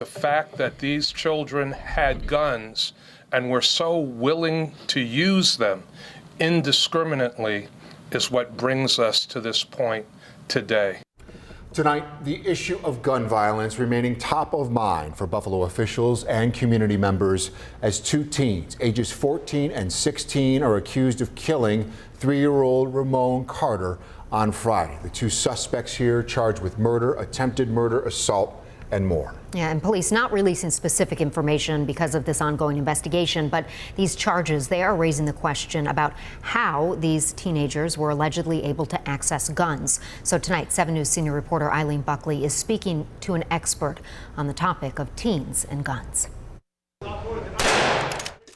The fact that these children had guns and were so willing to use them indiscriminately is what brings us to this point today. Tonight, the issue of gun violence remaining top of mind for Buffalo officials and community members as two teens, ages 14 and 16, are accused of killing 3-year-old Ramone Carter on Friday. The two suspects here charged with murder, attempted murder, assault, and more. Yeah, and police not releasing specific information because of this ongoing investigation, but these charges, they are raising the question about how these teenagers were allegedly able to access guns. So tonight, 7 News senior reporter Eileen Buckley is speaking to an expert on the topic of teens and guns.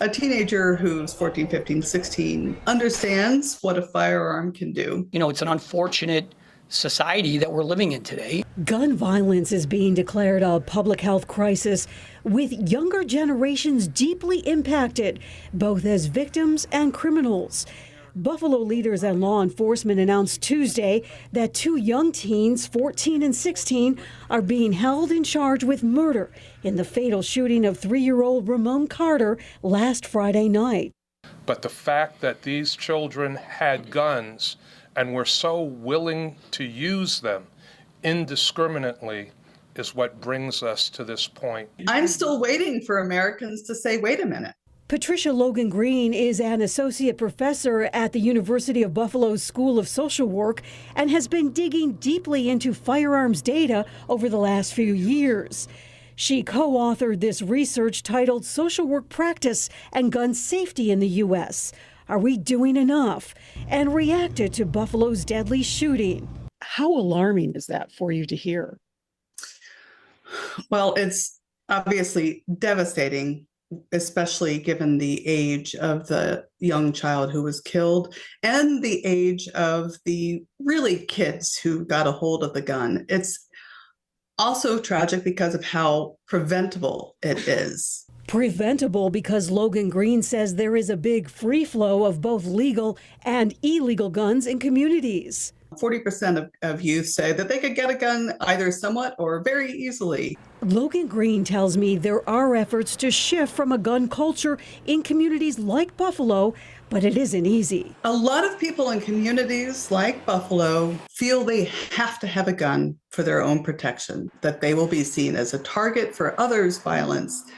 A teenager who's 14, 15, 16 understands what a firearm can do. You know, it's an unfortunate society that we're living in today. Gun violence is being declared a public health crisis, with younger generations deeply impacted, both as victims and criminals. Buffalo leaders and law enforcement announced Tuesday that 2 young teens, 14 and 16, are being held and charged with murder in the fatal shooting of 3-year-old Ramone Carter last Friday night. But the fact that these children had guns and were so willing to use them indiscriminately is what brings us to this point. I'm still waiting for Americans to say, wait a minute. Patricia Logan Green is an associate professor at the University of Buffalo's School of Social Work and has been digging deeply into firearms data over the last few years. She co-authored this research titled Social Work Practice and Gun Safety in the U.S. Are we doing enough? And reacted to Buffalo's deadly shooting. How alarming is that for you to hear? Well, it's obviously devastating, especially given the age of the young child who was killed and the age of the really kids who got a hold of the gun. It's also tragic because of how preventable it is. Preventable because Logan Green says there is a big free flow of both legal and illegal guns in communities. 40% of youth say that they could get a gun either somewhat or very easily. Logan Green tells me there are efforts to shift from a gun culture in communities like Buffalo, but it isn't easy. A lot of people in communities like Buffalo feel they have to have a gun for their own protection, that they will be seen as a target for others' violence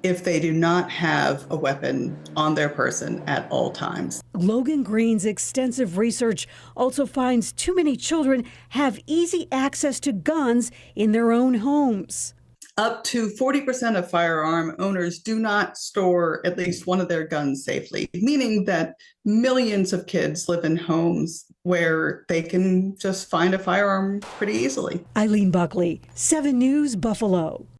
if they do not have a weapon on their person at all times. Logan Green's extensive research also finds too many children have easy access to guns in their own homes. Up to 40% of firearm owners do not store at least one of their guns safely, meaning that millions of kids live in homes where they can just find a firearm pretty easily. Eileen Buckley, 7 News, Buffalo.